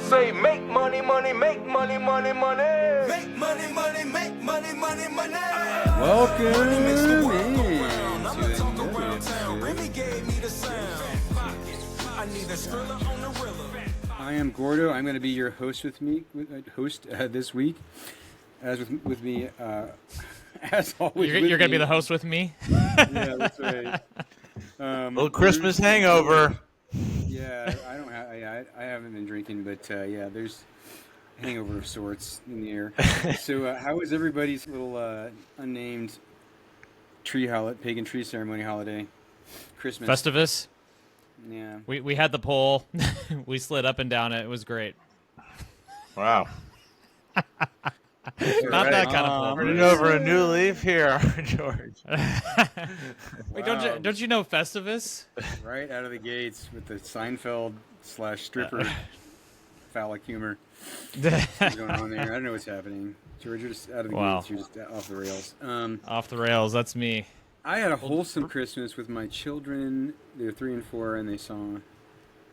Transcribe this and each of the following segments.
say make money, money, make money, money, money. Make money, money, make money, money, money. Welcome in I am Gordo. I'm going to be your host this week. As with me, as always. You're going to be the host with me? Yeah, that's right. Little Christmas hangover. Yeah, I haven't been drinking, but yeah, there's a hangover of sorts in the air. So, how was everybody's little unnamed pagan tree ceremony holiday? Christmas. Festivus? Yeah. We had the pole. We slid up and down it. It was great. Wow. Not that kind of pole. Turning over a new leaf here, George. Wait, don't you know Festivus? Right out of the gates with the Seinfeld / stripper phallic humor. What's going on there? I don't know what's happening. George, you're just out of the gates. You're just off the rails. Off the rails. That's me. I had a wholesome Christmas with my children. They were 3 and 4, and they saw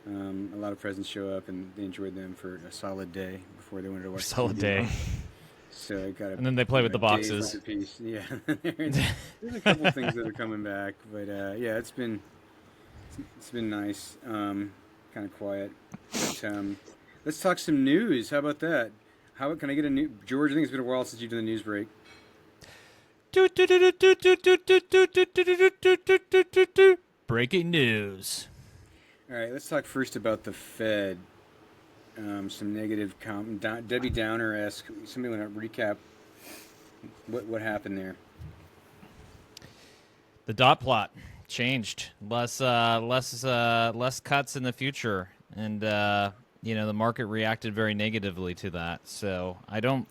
a lot of presents show up, and they enjoyed them for a solid day before they wanted to watch. Solid day. So I got. And then they play with the boxes. Yeah, there's a couple things that are coming back, but yeah, it's been nice. Kind of quiet. But, let's talk some news. How about that? How can I get a new George? I think it's been a while since you've done the news break. Breaking news. All right, let's talk first about the Fed. Some negative Debbie Downer-esque. Somebody want to recap what happened there? The dot plot changed. Less cuts in the future, and the market reacted very negatively to that. So I don't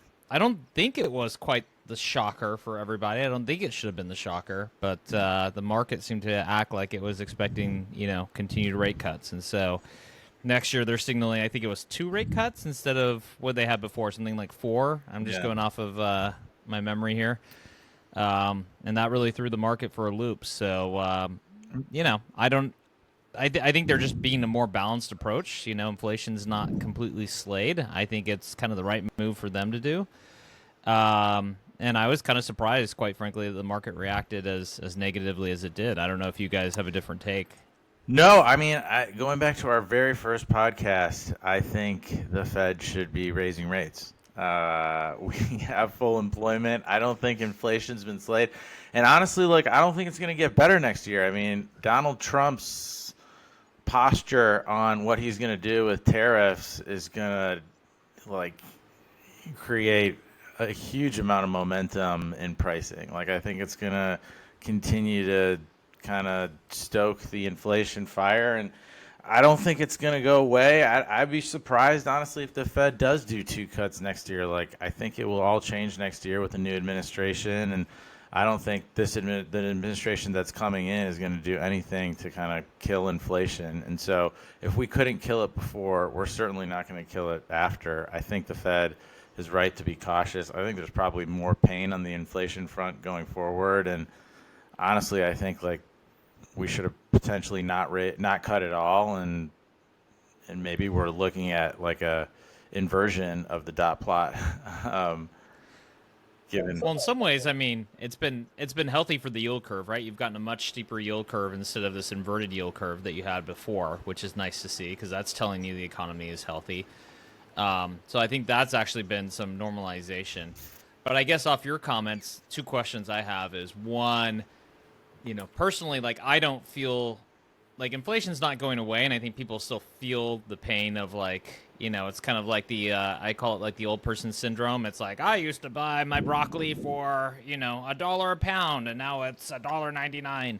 think it was quite the shocker for everybody. I don't think it should have been the shocker, but the market seemed to act like it was expecting continued rate cuts, and so. Next year, they're signaling, I think it was 2 rate cuts instead of what they had before, something like 4. I'm just going off of my memory here. And that really threw the market for a loop. So, I think they're just being a more balanced approach. Inflation's not completely slayed. I think it's kind of the right move for them to do. And I was kind of surprised, quite frankly, that the market reacted as negatively as it did. I don't know if you guys have a different take. No, I mean, going back to our very first podcast, I think the Fed should be raising rates. We have full employment. I don't think inflation's been slayed. And honestly, I don't think it's going to get better next year. I mean, Donald Trump's posture on what he's going to do with tariffs is going to, create a huge amount of momentum in pricing. I think it's going to continue to kind of stoke the inflation fire, and I don't think it's going to go away. I'd be surprised, honestly, if the Fed does do 2 cuts next year. I think it will all change next year with the new administration, and I don't think the administration that's coming in is going to do anything to kind of kill inflation. And so if we couldn't kill it before, we're certainly not going to kill it after. I think the Fed is right to be cautious. I think there's probably more pain on the inflation front going forward, and honestly, I think we should have potentially not cut at all, and maybe we're looking at a inversion of the dot plot. Well, in some ways, I mean, it's been healthy for the yield curve, right? You've gotten a much steeper yield curve instead of this inverted yield curve that you had before, which is nice to see because that's telling you the economy is healthy. So I think that's actually been some normalization. But I guess off your comments, 2 questions I have is, one, personally, I don't feel inflation's not going away, and I think people still feel the pain of it's kind of like the I call it the old person syndrome. It's I used to buy my broccoli for $1 a pound, and now it's $1.99.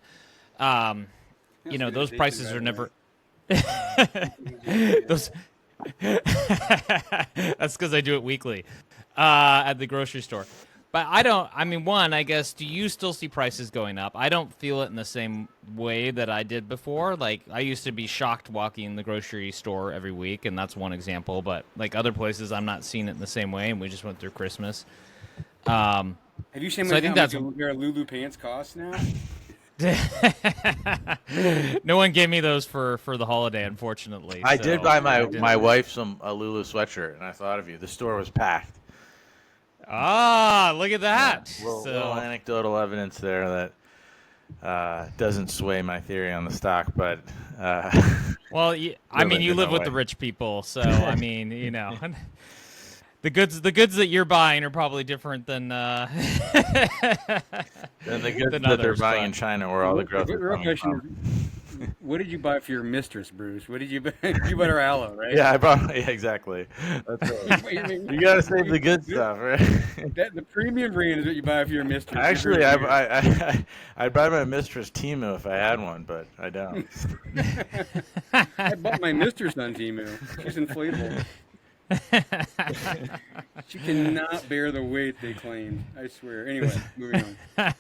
Those prices are never. Those. That's because I do it weekly at the grocery store. But one, I guess, do you still see prices going up? I don't feel it in the same way that I did before. I used to be shocked walking the grocery store every week, and that's one example. But, other places, I'm not seeing it in the same way, and we just went through Christmas. Have you seen how much a pair of Lulu pants cost now? No one gave me those for the holiday, unfortunately. I so did buy I didn't- my wife a Lulu sweatshirt, and I thought of you. The store was packed. Ah, look at that. Little anecdotal evidence there that doesn't sway my theory on the stock, but well, I mean, you live with way. the rich people, so I mean, the goods that you're buying are probably different than then the goods than that they're others, buying but- in China, where all the growth is real coming question from. is, what did you buy for your mistress, Bruce? What did you buy? You bought her aloe, right? Yeah, I bought. Yeah, exactly. That's right. You gotta save the good stuff, right? The premium brand is what you buy for your mistress. Actually, I'd buy my mistress Temu if I had one, but I don't. I bought my mistress on Temu. She's inflatable. She cannot bear the weight they claimed. I swear. Anyway, moving on.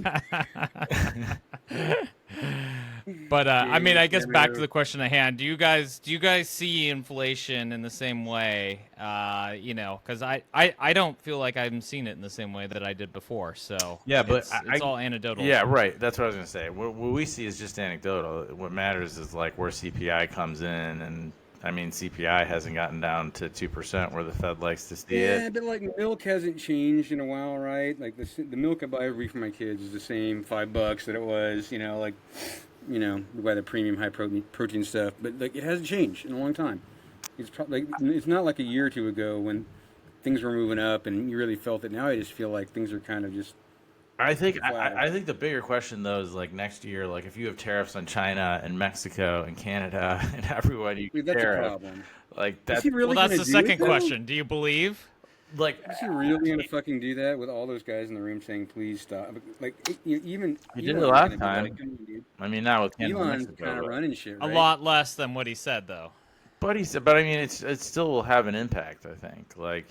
But I mean, I guess back to the question at hand. Do you guys see inflation in the same way? Because I don't feel like I've seen it in the same way that I did before. So Yeah, but it's all anecdotal. Yeah, right. That's what I was gonna say. What we see is just anecdotal. What matters is like where CPI comes in, and I mean CPI hasn't gotten down to 2% where the Fed likes to see Yeah, it. but like milk hasn't changed in a while, right? Like the milk I buy every week for my kids is the same $5 that it was. We buy the premium high protein stuff, but like it hasn't changed in a long time. It's probably it's not like a year or two ago when things were moving up and you really felt it. Now I just feel like things are kind of just. I think the bigger question though is like next year, like if you have tariffs on China and Mexico and Canada and everyone you That's a tariff, problem. like Is that's he really Well, that's gonna the do second it, though? question. Do you believe? like Is he really gonna fucking do that with all those guys in the room saying please stop? Like even He did it Elon's last gonna be time. like, "Come on, dude." I mean not with Canada and Elon's Mexico, kind of but- running shit, A right? lot less than what he said, though. But I mean it still will have an impact. I think like.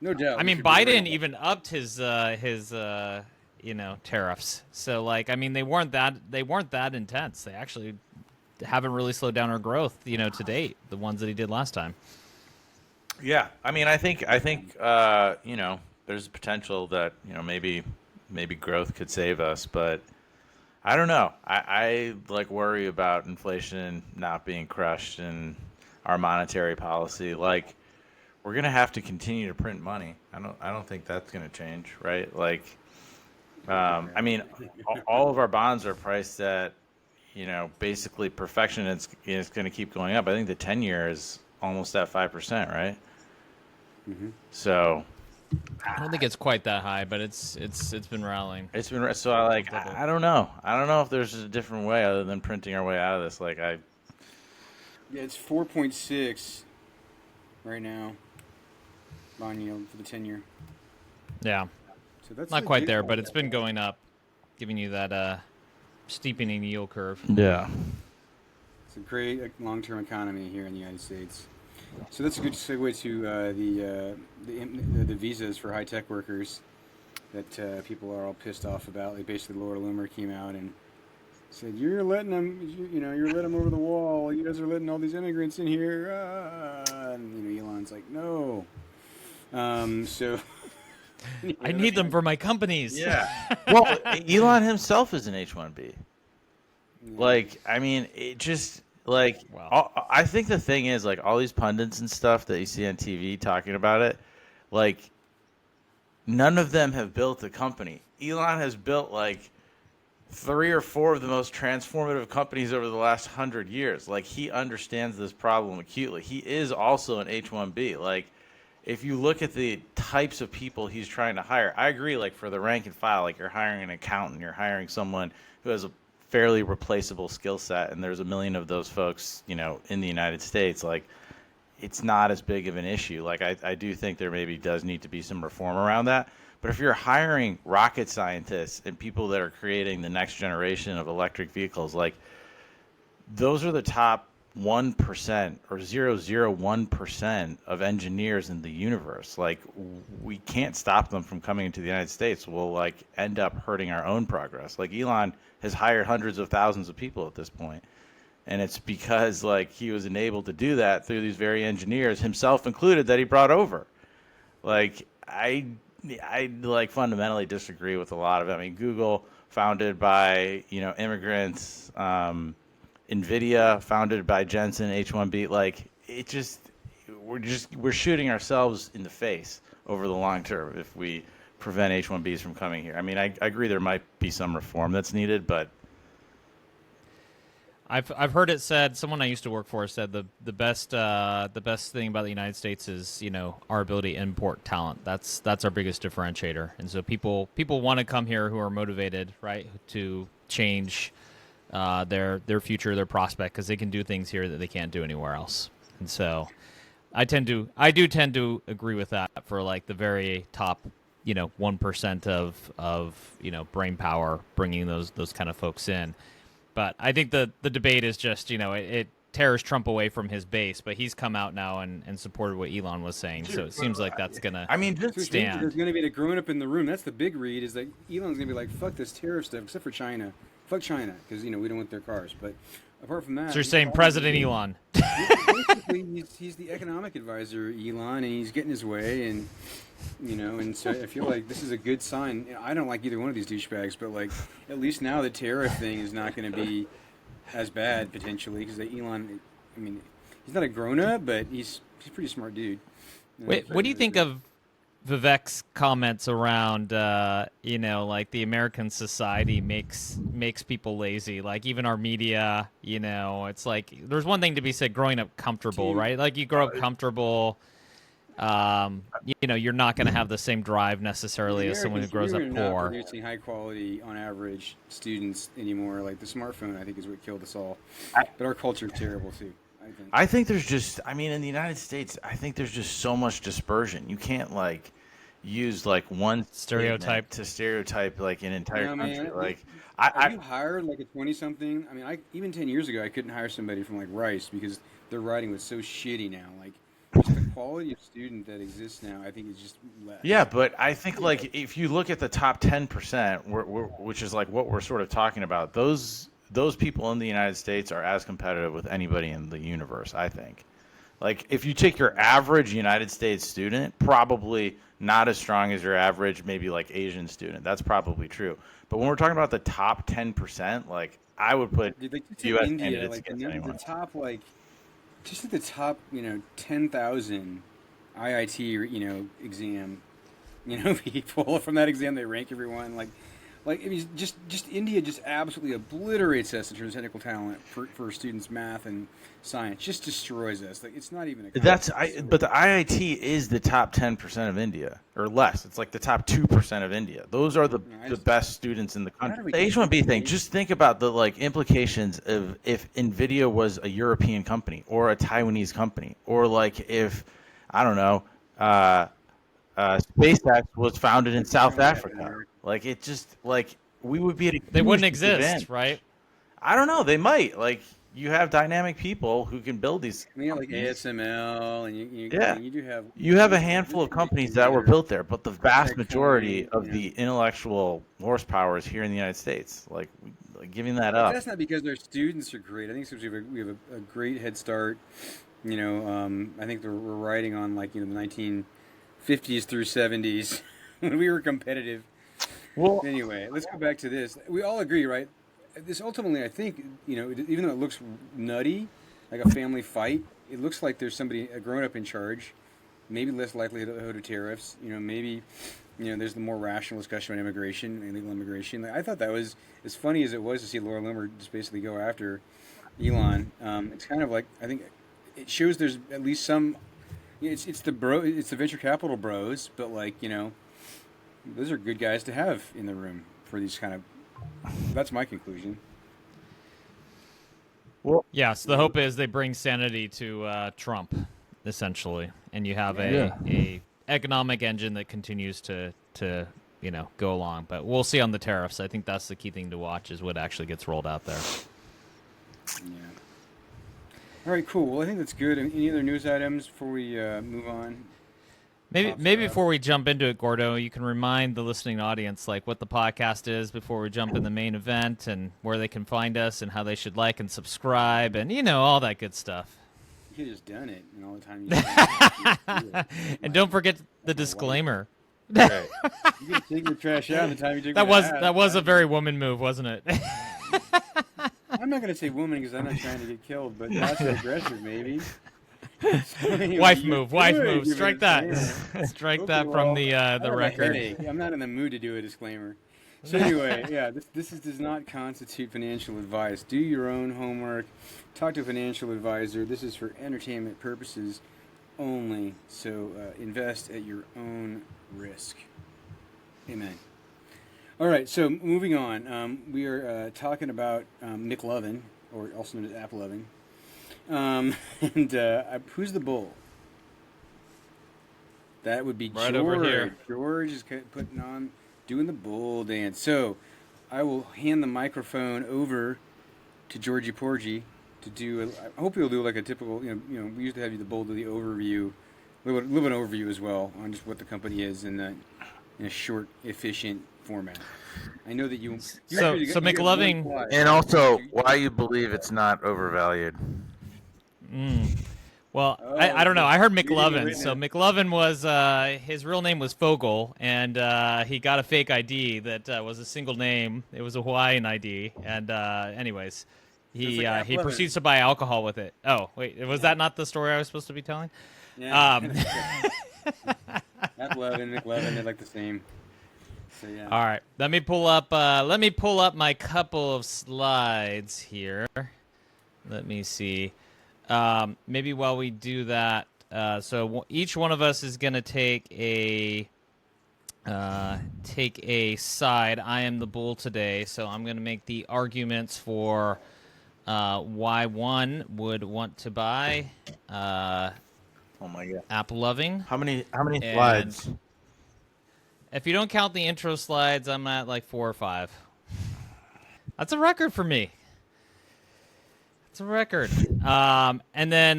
No doubt. I we mean, should be worried Biden about even upped his tariffs. So like, I mean, they weren't that intense. They actually haven't really slowed down our growth, to date. The ones that he did last time. Yeah, I mean, I think there's potential that maybe growth could save us, but I don't know. I like worry about inflation not being crushed in our monetary policy. Like we're gonna have to continue to print money. I don't think that's gonna change, right? Like, I mean, all of our bonds are priced at basically perfection. It's going to keep going up. I think the 10-year is almost at 5%, right? Mm-hmm. So I don't think it's quite that high, but it's been rallying. it's been so I don't know. I don't know if there's a different way other than printing our way out of this. Like Yeah, it's 4.6 right now. Bond yield for the 10-year. Yeah, So that's not quite legit. there, but it's been going up, giving you that steepening yield curve. yeah. It's a great long-term economy here in the United States. So that's a good segue to the visas for high-tech workers that people are all pissed off about. Like basically, Laura Loomer came out and said, "You're letting them, you're letting them over the wall. You guys are letting all these immigrants in here." And Elon's like, "No." So I need them for my companies. Yeah. Well, Elon himself is an H-1B. Like, I mean, it just like Wow. I think the thing is like all these pundits and stuff that you see on TV talking about it, like none of them have built a company. Elon has built like 3 or 4 of the most transformative companies over the last 100 years. Like he understands this problem acutely. He is also an H-1B. Like if you look at the types of people he's trying to hire, I agree, like for the rank and file, like you're hiring an accountant, you're hiring someone who has a fairly replaceable skill set, and there's a million of those folks, in the United States. Like, it's not as big of an issue. Like, I do think there maybe does need to be some reform around that. But if you're hiring rocket scientists and people that are creating the next generation of electric vehicles, like, those are the top 1% or 0.001% of engineers in the universe. Like we can't stop them from coming into the United States. We'll like end up hurting our own progress. Like Elon has hired hundreds of thousands of people at this point. And it's because like he was enabled to do that through these very engineers, himself included, that he brought over. Like I like fundamentally disagree with a lot of it. I mean, Google founded by immigrants. Nvidia, founded by Jensen, H1B. Like we're shooting ourselves in the face over the long term if we prevent H1Bs from coming here. I mean, I agree there might be some reform that's needed, but I've heard it said. Someone I used to work for said the best thing about the United States is our ability to import talent. That's our biggest differentiator. And so people want to come here who are motivated, right, to change their future, their prospect, because they can do things here that they can't do anywhere else. And so I do tend to agree with that for like the very top 1% of brain power, bringing those kind of folks in. But I think the debate is just, it tears Trump away from his base, but he's come out now and supported what Elon was saying. So it seems like that's going to stand. There's going to be a grown up in the room. That's the big read, is that Elon's going to be like, fuck this tariff stuff, except for China. Fuck China, because, we don't want their cars. But apart from that... So you're saying President Elon. Basically, he's the economic advisor, Elon, and he's getting his way, and... and so I feel like this is a good sign. I don't like either one of these douchebags, but like at least now the tariff thing is not going to be as bad potentially, because Elon, I mean, he's not a grown up, but he's a pretty smart dude. Wait, what do you think of Vivek's comments around like the American society makes people lazy? Like even our media, it's like there's one thing to be said growing up comfortable, right? Like you grow up comfortable. You're not going to have the same drive necessarily as someone who grows up not poor. Producing high quality, on average, students anymore. Like the smartphone, I think, is what killed us all. But our culture is terrible too. I think there's just, in the United States, I think there's just so much dispersion. You can't like use like one stereotype to stereotype like an entire country. Man, like you hired like a 20-something? I mean, even 10 years ago, I couldn't hire somebody from like Rice because their writing was so shitty now. Like. Just the quality of student that exists now, I think, is just less. Yeah, but I think like if you look at the top 10%, which is like what we're sort of talking about, those people in the United States are as competitive with anybody in the universe. I think, like if you take your average United States student, probably not as strong as your average maybe like Asian student. That's probably true. But when we're talking about the top 10%, like I would put U.S. India, candidates like against anyone. the top like. Just at the top, 10,000 IIT, exam, people from that exam, they rank everyone. Like I mean, just India just absolutely obliterates us in terms of technical talent for students, math and science. Just destroys us. Like it's not even. But the IIT is the top 10% of India or less. It's like the top 2% of India. Those are the best students in the country. The H1B thing. Just think about the like implications of if Nvidia was a European company or a Taiwanese company, or like if I don't know. SpaceX was founded in South Africa. Like it just like we would be at a they wouldn't exist, event. Right? I don't know. They might. Like you have dynamic people who can build these. Like ASML, and you do have. You have a handful of companies that were built there, but the vast majority of the intellectual horsepower is here in the United States. Like giving that up. That's not because their students are great. I think it's because we have a great head start. I think we're riding on like the 1950s through 70s when we were competitive. Well, anyway, let's go back to this. We all agree, right? This ultimately, I think, even though it looks nutty, like a family fight, it looks like there's a grown-up in charge, maybe less likelihood of tariffs. Maybe, there's the more rational discussion on immigration, illegal immigration. Like, I thought that was, as funny as it was to see Laura Loomer just basically go after Elon. It's kind of like, I think it shows there's at least some, it's the venture capital bros, but like, those are good guys to have in the room for these kind of. That's my conclusion. Well, yeah. So the hope is they bring sanity to Trump, essentially, and you have a economic engine that continues to go along. But we'll see on the tariffs. I think that's the key thing to watch is what actually gets rolled out there. Yeah. All right. Cool. Well, I think that's good. Any other news items before we move on? Maybe before we jump into it, Gordo, you can remind the listening audience like what the podcast is before we jump in the main event and where they can find us and how they should like and subscribe and all that good stuff. You could have just done it and all the time. And don't forget the disclaimer. Right. You can take your trash out the time you take That it was out. that was a very woman move, wasn't it? I'm not gonna say woman because I'm not trying to get killed, but passive aggressive maybe. So anyway, Wife you move, wife could move. give a Strike that. disclaimer. Strike Okay, that well, from the I have a record. headache. I'm not in the mood to do a disclaimer. So anyway, yeah, does not constitute financial advice. Do your own homework. Talk to a financial advisor. This is for entertainment purposes only. So invest at your own risk. Amen. All right, so moving on. We are talking about McLovin, or also known as AppLovin. And who's the bull? That would be Right George. over here. George is doing the bull dance. So I will hand the microphone over to Georgie Porgy to do. I hope he'll do like a typical. You know, we used to have you the bull do the overview, a little bit of overview as well on just what the company is in a short, efficient format. I know that you. So McLovin, And also, why you believe it's not overvalued. well, Oh, I don't know. I heard leading the McLovin. So witness. McLovin was his real name was Fogel, and he got a fake ID that was a single name. It was a Hawaiian ID, and anyways, he like he AppLovin. proceeds to buy alcohol with it. Oh wait, was that not the story I was supposed to be telling? Yeah. AppLovin, McLovin, they're like the same. So yeah. All right, let me pull up my couple of slides here. Let me see. Maybe while we do that, so each one of us is going to take a side. I am the bull today, so I'm going to make the arguments for why one would want to buy Oh my god. AppLovin. How many And- slides? If you don't count the intro slides, I'm at like 4 or 5. That's a record for me. It's a record. And then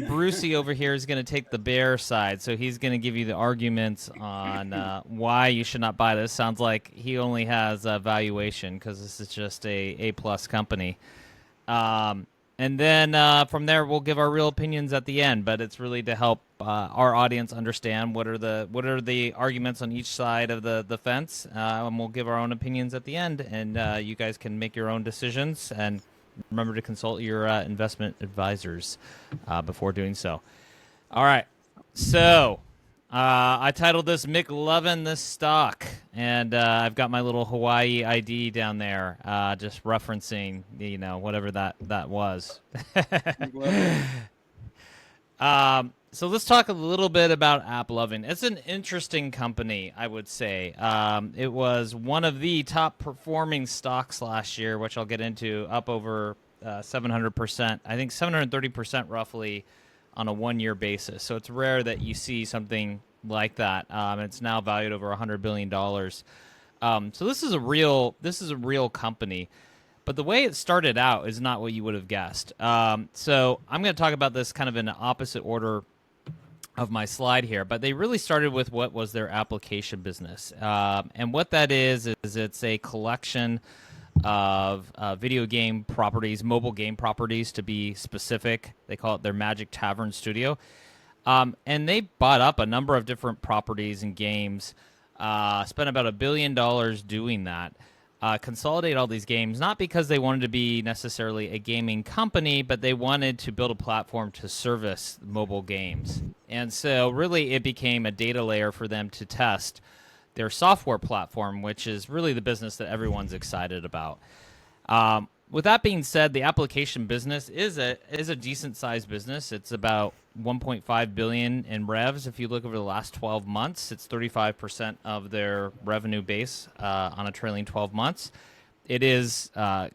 Brucey over here is going to take the bear side. So he's going to give you the arguments on why you should not buy this. Sounds like he only has valuation because this is just a A-plus company. And then from there, we'll give our real opinions at the end. But it's really to help our audience understand what are the arguments on each side of the fence. And we'll give our own opinions at the end. And you guys can make your own decisions. And remember to consult your investment advisors before doing so. All right. So I titled this McLovin this stock. And I've got my little Hawaii ID down there just referencing, whatever that was. So let's talk a little bit about AppLovin. It's an interesting company, I would say. It was one of the top performing stocks last year, which I'll get into, up over 700%. I think 730% roughly on a one-year basis. So it's rare that you see something like that. It's now valued over $100 billion. So this is a real company. But the way it started out is not what you would have guessed. So I'm going to talk about this kind of in the opposite order of my slide here. But they really started with what was their application business. And what that is it's a collection of video game properties, mobile game properties to be specific. They call it their Magic Tavern Studio. And they bought up a number of different properties and games, spent about $1 billion doing that. Consolidate all these games, not because they wanted to be necessarily a gaming company, but they wanted to build a platform to service mobile games. And so really it became a data layer for them to test their software platform, which is really the business that everyone's excited about. With that being said, the application business is a decent-sized business. It's about $1.5 billion in revs. If you look over the last 12 months, it's 35% of their revenue base on a trailing 12 months. It is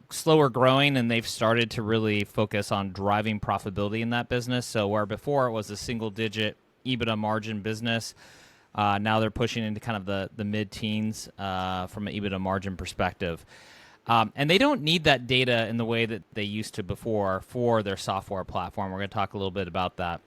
slower growing, and they've started to really focus on driving profitability in that business. So where before it was a single-digit EBITDA margin business, now they're pushing into kind of the mid-teens from an EBITDA margin perspective. And they don't need that data in the way that they used to before for their software platform. We're going to talk a little bit about that.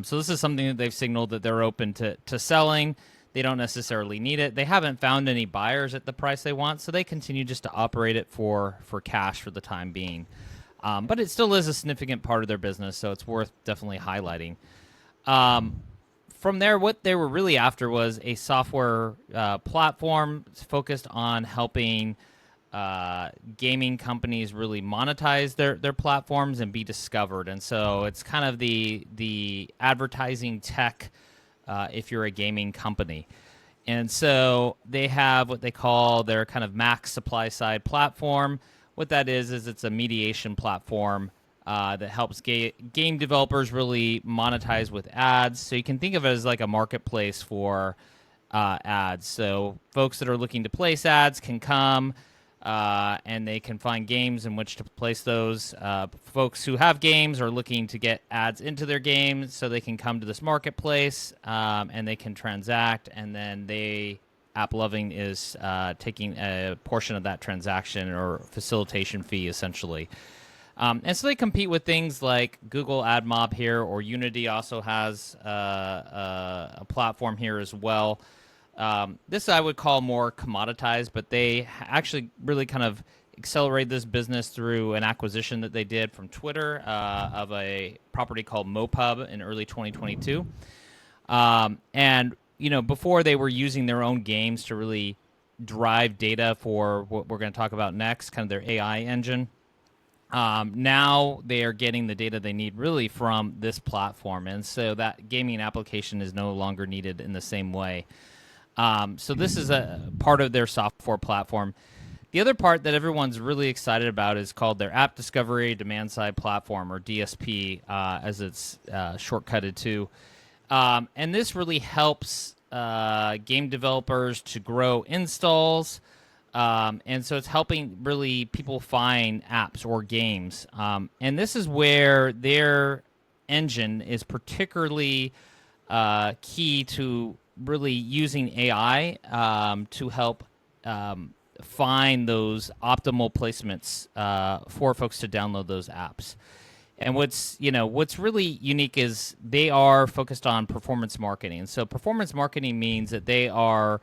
So this is something that they've signaled that they're open to selling. They don't necessarily need it. They haven't found any buyers at the price they want, so they continue just to operate it for cash for the time being. But it still is a significant part of their business, so it's worth definitely highlighting. from there, what they were really after was a software platform focused on helping gaming companies really monetize their platforms and be discovered. And so it's kind of the advertising tech if you're a gaming company. And so they have what they call their kind of max supply side platform. What that is it's a mediation platform that helps game developers really monetize with ads. So you can think of it as like a marketplace for ads. So folks that are looking to place ads can come and they can find games in which to place those. Folks who have games are looking to get ads into their games, so they can come to this marketplace and they can transact, and then AppLovin is taking a portion of that transaction or facilitation fee, essentially. And so they compete with things like Google AdMob here, or Unity also has a platform here as well. This I would call more commoditized, but they actually really kind of accelerated this business through an acquisition that they did from Twitter of a property called Mopub in early 2022. And, before they were using their own games to really drive data for what we're going to talk about next, kind of their AI engine. Now they are getting the data they need really from this platform. And so that gaming application is no longer needed in the same way. So this is a part of their software platform. The other part that everyone's really excited about is called their App Discovery Demand Side Platform, or DSP, as it's shortcutted to. And this really helps game developers to grow installs. And so it's helping really people find apps or games. And this is where their engine is particularly key to really using AI to help find those optimal placements for folks to download those apps. And what's really unique is they are focused on performance marketing. So performance marketing means that they are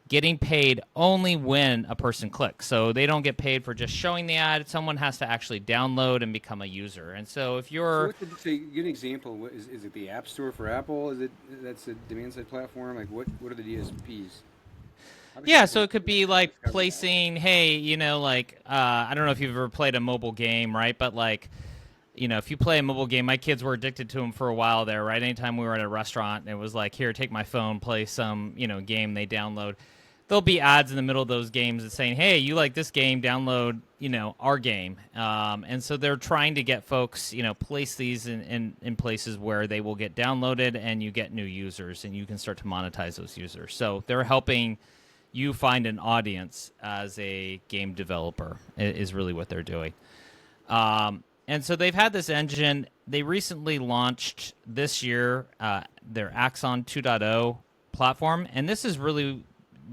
getting paid only when a person clicks. So they don't get paid for just showing the ad. Someone has to actually download and become a user. And so if you're... So give an example. What, is it the App Store for Apple? That's a demand-side platform? Like, what are the DSPs? Yeah, so it could be like placing, hey, I don't know if you've ever played a mobile game, right? But if you play a mobile game, my kids were addicted to them for a while there, right? Anytime we were at a restaurant, it was like, here, take my phone, play some, game they download. There'll be ads in the middle of those games that saying, hey, you like this game, download, our game. And so they're trying to get folks, place these in places where they will get downloaded and you get new users and you can start to monetize those users. So they're helping you find an audience as a game developer is really what they're doing. And so they've had this engine. They recently launched this year their Axon 2.0 platform. And this is really,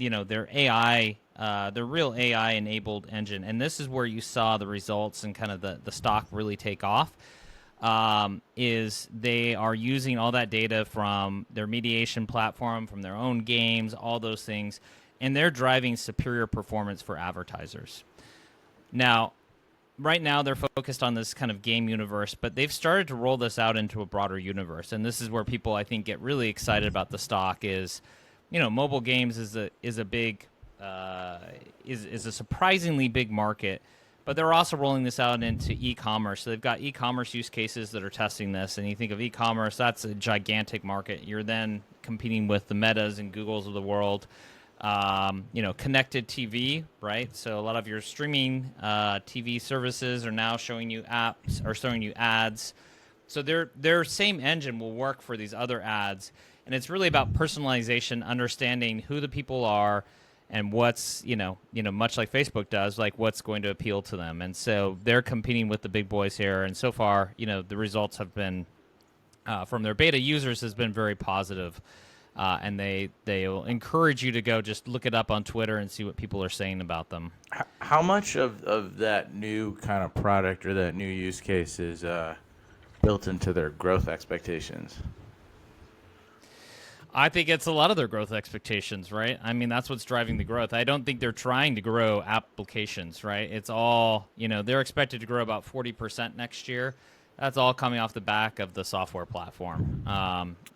their AI, their real AI-enabled engine. And this is where you saw the results and kind of the stock really take off, is they are using all that data from their mediation platform, from their own games, all those things. And they're driving superior performance for advertisers. Now, right now they're focused on this kind of game universe, but they've started to roll this out into a broader universe. And this is where people, I think, get really excited about the stock is, mobile games is a big, is a surprisingly big market, but they're also rolling this out into e-commerce. So they've got e-commerce use cases that are testing this. And you think of e-commerce, that's a gigantic market. You're then competing with the Metas and Googles of the world. Connected TV, right? So a lot of your streaming TV services are now showing you apps or showing you ads. So their same engine will work for these other ads. And it's really about personalization, understanding who the people are and what's, much like Facebook does, like what's going to appeal to them. And so they're competing with the big boys here. And so far, the results have been, from their beta users, has been very positive. And they will encourage you to go just look it up on Twitter and see what people are saying about them. How much of that new kind of product or that new use case is built into their growth expectations? I think it's a lot of their growth expectations, right? I mean, that's what's driving the growth. I don't think they're trying to grow applications, right? It's all, they're expected to grow about 40% next year. That's all coming off the back of the software platform.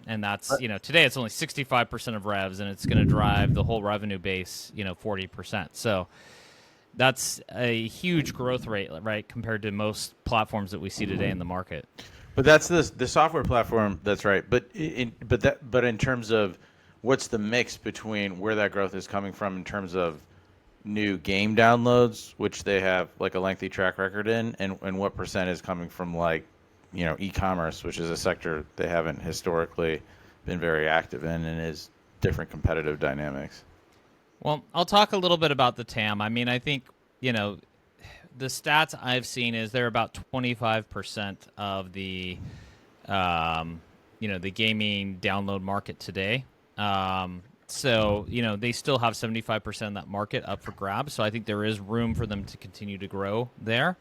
And that's, today it's only 65% of revs, and it's going to drive the whole revenue base, 40%. So that's a huge growth rate, right, compared to most platforms that we see today in the market. But that's the software platform. That's right. But in terms of what's the mix between where that growth is coming from in terms of new game downloads, which they have like a lengthy track record in, and what percent is coming from like, e-commerce, which is a sector they haven't historically been very active in and is different competitive dynamics. Well, I'll talk a little bit about the TAM. I mean, I think, the stats I've seen is they're about 25% of the, the gaming download market today. So, they still have 75% of that market up for grabs. So I think there is room for them to continue to grow there.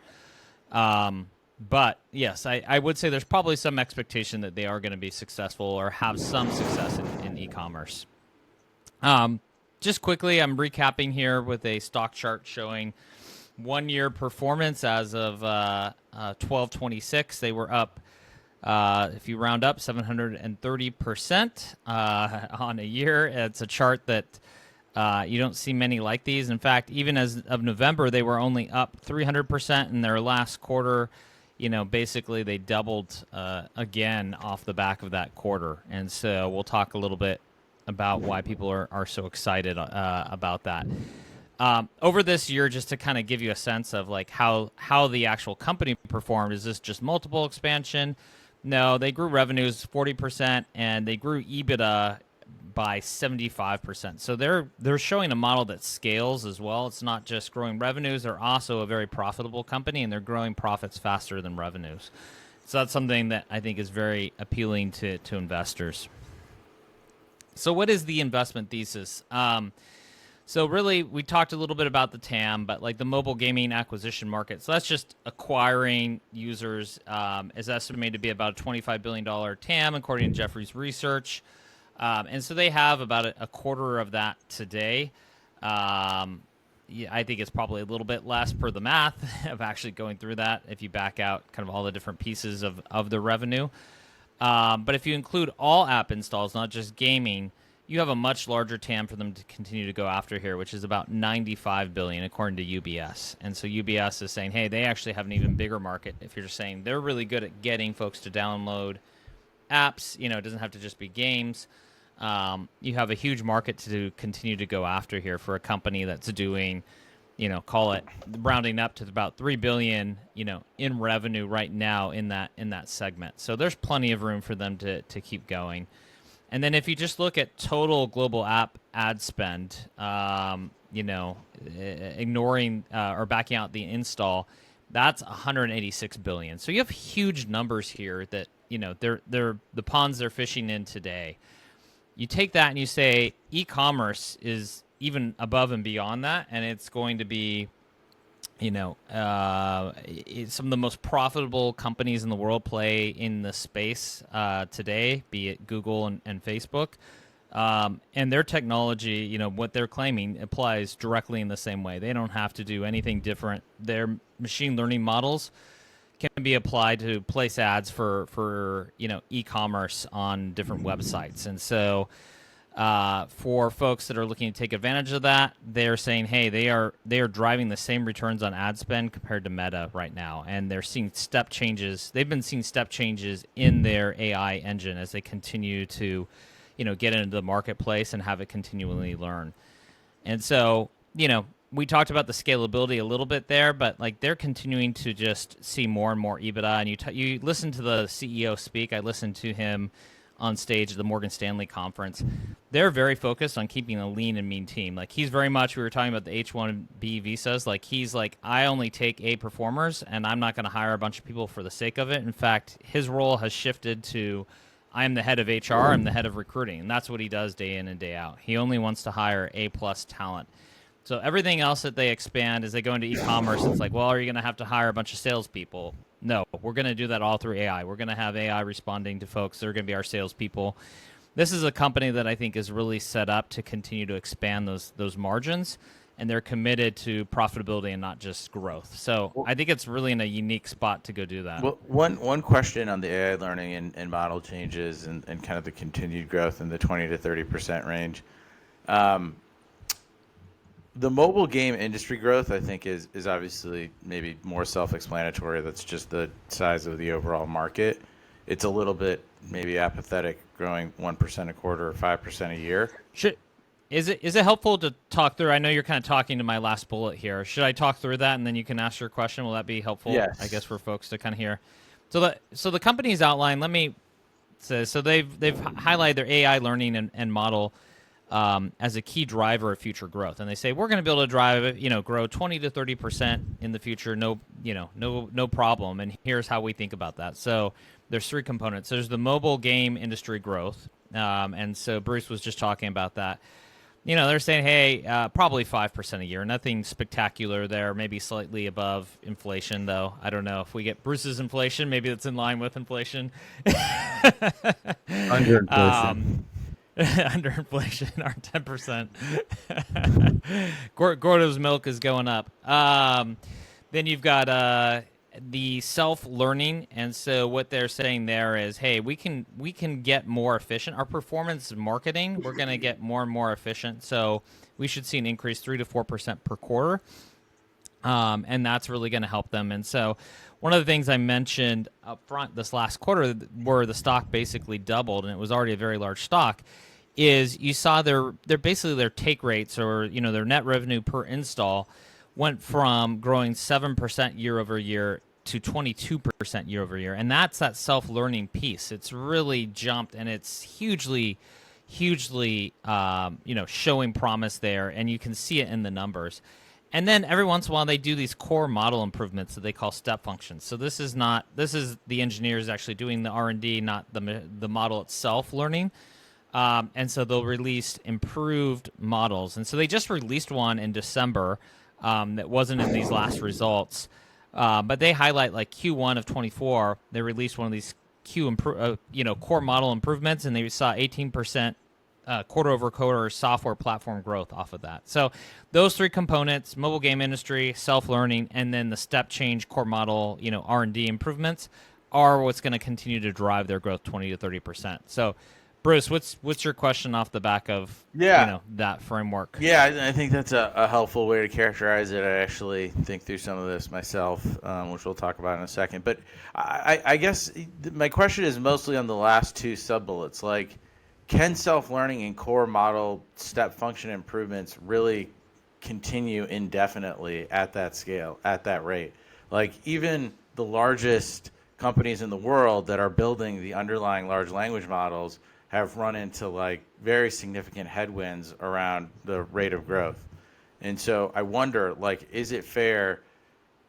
But yes, I would say there's probably some expectation that they are going to be successful or have some success in e-commerce. Just quickly, I'm recapping here with a stock chart showing 1 year performance as of 12/26. They were up, if you round up, 730% on a year. It's a chart that you don't see many like these. In fact, even as of November, they were only up 300% in their last quarter. Basically they doubled again off the back of that quarter. And so we'll talk a little bit about why people are so excited about that. Over this year, just to kind of give you a sense of like how the actual company performed, is this just multiple expansion? No, they grew revenues 40% and they grew EBITDA by 75%. So they're showing a model that scales as well. It's not just growing revenues. They're also a very profitable company, and they're growing profits faster than revenues. So that's something that I think is very appealing to investors. So what is the investment thesis? So really, we talked a little bit about the TAM, but like the mobile gaming acquisition market. So that's just acquiring users, is estimated to be about a $25 billion TAM, according to Jefferies research. And so they have about a quarter of that today. I think it's probably a little bit less per the math of actually going through that if you back out kind of all the different pieces of the revenue. But if you include all app installs, not just gaming, you have a much larger TAM for them to continue to go after here, which is about $95 billion according to UBS. And so UBS is saying, hey, they actually have an even bigger market. If you're just saying they're really good at getting folks to download apps, it doesn't have to just be games. You have a huge market to continue to go after here for a company that's doing, call it rounding up to about $3 billion, in revenue right now in that segment. So there's plenty of room for them to keep going. And then if you just look at total global app ad spend, ignoring or backing out the install, that's $186 billion. So you have huge numbers here that, they're the ponds they're fishing in today. You take that and you say e-commerce is even above and beyond that, and it's going to be, some of the most profitable companies in the world play in the space today, be it Google and Facebook. And their technology, what they're claiming applies directly in the same way. They don't have to do anything different. Their machine learning models can be applied to place ads for e-commerce on different websites. And so for folks that are looking to take advantage of that, they're saying, hey, they are driving the same returns on ad spend compared to Meta right now, and they're seeing step changes. They've been seeing step changes in their AI engine as they continue to get into the marketplace and have it continually learn. And so we talked about the scalability a little bit there, but like they're continuing to just see more and more EBITDA. And you listen to the CEO speak. I listened to him on stage at the Morgan Stanley conference. They're very focused on keeping a lean and mean team. Like he's very much, we were talking about the H-1B visas. Like he's like, I only take A performers, and I'm not going to hire a bunch of people for the sake of it. In fact, his role has shifted to, I am the head of HR, I'm the head of recruiting, and that's what he does day in and day out. He only wants to hire A-plus talent. So everything else that they expand as they go into e-commerce, it's like, well, are you going to have to hire a bunch of salespeople? No, we're going to do that all through AI. We're going to have AI responding to folks. They're going to be our salespeople. This is a company that I think is really set up to continue to expand those margins and they're committed to profitability and not just growth. So I think it's really in a unique spot to go do that. Well, one question on the AI learning and model changes and kind of the continued growth in the 20 to 30% range. The mobile game industry growth, I think, is obviously maybe more self-explanatory. That's just the size of the overall market. It's a little bit maybe apathetic, growing 1% a quarter or 5% a year. Is it helpful to talk through? I know you're kind of talking to my last bullet here. Should I talk through that and then you can ask your question? Will that be helpful? Yes. I guess for folks to kind of hear. So the company's outline. Let me say. So they've highlighted their AI learning and model as a key driver of future growth, and they say we're going to be able to drive grow 20 to 30% in the future. No problem. And here's how we think about that. So there's three components. There's the mobile game industry growth, and so Bruce was just talking about that. They're saying, hey, probably 5% a year. Nothing spectacular there. Maybe slightly above inflation, though. I don't know if we get Bruce's inflation. Maybe it's in line with inflation. Under inflation. Under inflation, our 10%. Gordo's milk is going up. Then you've got the self-learning, and so what they're saying there is, hey, we can get more efficient. Our performance marketing, we're going to get more and more efficient, so we should see an increase 3 to 4% per quarter, and that's really going to help them. And so one of the things I mentioned up front this last quarter, where the stock basically doubled, and it was already a very large stock, is you saw their take rates, or their net revenue per install, went from growing 7% year over year to 22% year over year. And that's that self-learning piece. It's really jumped, and it's hugely showing promise there, and you can see it in the numbers. And then every once in a while they do these core model improvements that they call step functions. So this is the engineers actually doing the R&D, not the model itself learning. And so they'll release improved models. And so they just released one in December that wasn't in these last results. But they highlight like Q1 of 24, they released one of these core model improvements, and they saw 18% quarter-over-quarter software platform growth off of that. So those three components, mobile game industry, self-learning, and then the step change core model, R&D improvements, are what's going to continue to drive their growth 20 to 30%. So Bruce, what's your question off the back of that framework? Yeah, I think that's a helpful way to characterize it. I actually think through some of this myself, which we'll talk about in a second. But I guess my question is mostly on the last two sub-bullets. Like, can self-learning and core model step function improvements really continue indefinitely at that scale, at that rate? Like, even the largest companies in the world that are building the underlying large language models have run into like very significant headwinds around the rate of growth. And so I wonder, like, is it fair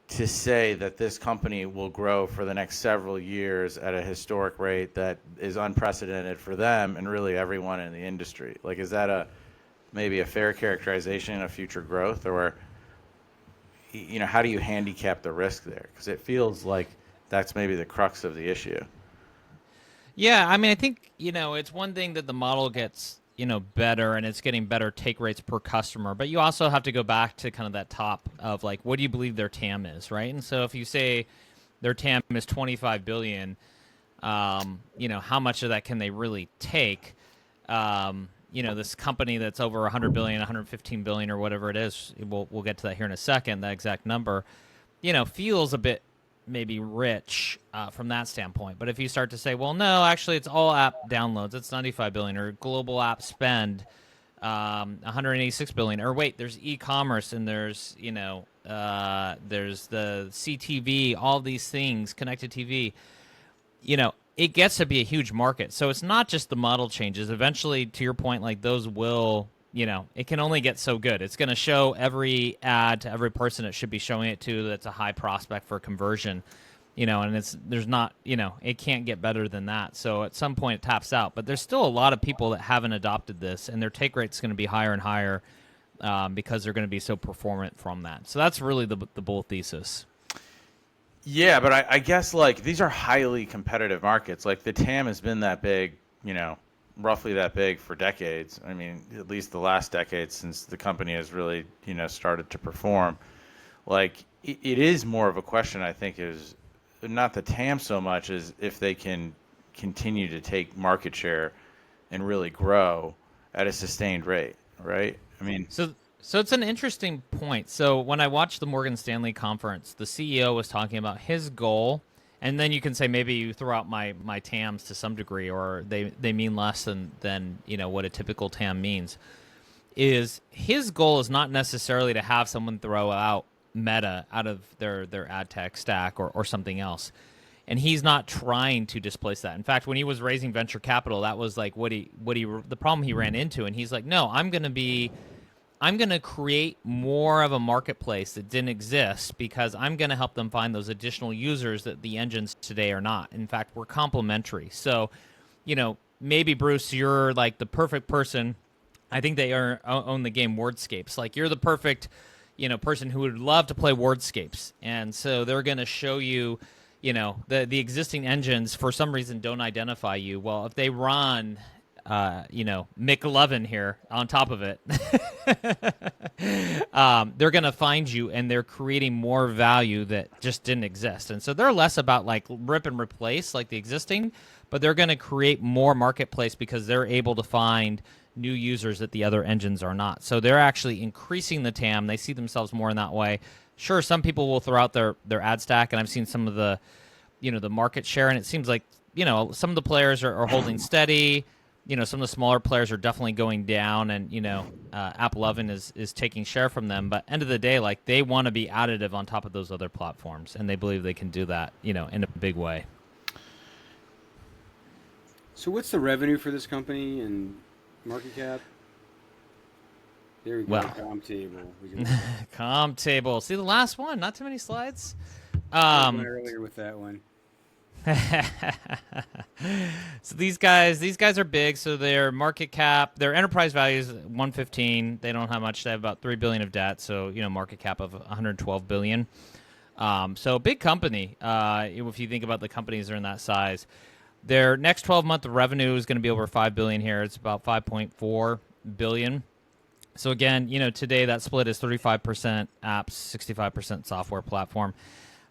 to say that this company will grow for the next several years at a historic rate that is unprecedented for them and really everyone in the industry? Like, is that maybe a fair characterization of future growth, or how do you handicap the risk there? Because it feels like that's maybe the crux of the issue. Yeah, I mean, I think, it's one thing that the model gets, better, and it's getting better take rates per customer, but you also have to go back to kind of that top of like, what do you believe their TAM is, right? And so if you say their TAM is 25 billion, how much of that can they really take? This company that's over 100 billion, 115 billion, or whatever it is, we'll get to that here in a second, that exact number, feels a bit maybe rich from that standpoint. But if you start to say, well, no, actually it's all app downloads, it's 95 billion, or global app spend 186 billion, or wait, there's e-commerce, and there's there's the CTV, all these things, connected TV, it gets to be a huge market. So it's not just the model changes. Eventually, to your point, like, those will, it can only get so good. It's going to show every ad to every person it should be showing it to that's a high prospect for conversion, and it can't get better than that. So at some point it taps out. But there's still a lot of people that haven't adopted this, and their take rate's going to be higher and higher because they're going to be so performant from that. So that's really the bull thesis. Yeah, but I guess, like, these are highly competitive markets. Like, the TAM has been that big, roughly that big for decades. I mean, at least the last decade since the company has really, started to perform. Like, it is more of a question, I think, is not the TAM so much as if they can continue to take market share and really grow at a sustained rate, right? I mean, So it's an interesting point. So when I watched the Morgan Stanley conference, the CEO was talking about his goal, and then you can say maybe you throw out my TAMs to some degree, or they mean less than what a typical TAM means. Is his goal is not necessarily to have someone throw out Meta out of their ad tech stack or something else. And he's not trying to displace that. In fact, when he was raising venture capital, that was like the problem he ran into. And he's like, no, I'm going to create more of a marketplace that didn't exist because I'm going to help them find those additional users that the engines today are not. In fact, we're complementary. So, maybe Bruce, you're like the perfect person. I think they own the game Wordscapes. Like, you're the perfect, person who would love to play Wordscapes. And so they're going to show you, the existing engines for some reason don't identify you. Well, if they run, McLovin here on top of it, they're going to find you, and they're creating more value that just didn't exist. And so they're less about like rip and replace like the existing, but they're going to create more marketplace because they're able to find new users that the other engines are not. So they're actually increasing the TAM. They see themselves more in that way. Sure, some people will throw out their ad stack, and I've seen some of the, the market share, and it seems like, some of the players are holding steady. Some of the smaller players are definitely going down, and, AppLovin is taking share from them. But end of the day, like, they want to be additive on top of those other platforms, and they believe they can do that, in a big way. So what's the revenue for this company and market cap? There we go. Well, comp table. Comp table. See the last one? Not too many slides. I went earlier with that one. So these guys are big. So their market cap, their enterprise value is 115. They don't have much. They have about $3 billion of debt. So market cap of 112 billion. So a big company. If you think about the companies that are in that size, their next 12-month revenue is going to be over 5 billion here. It's about 5.4 billion. So again, today that split is 35% apps, 65% software platform.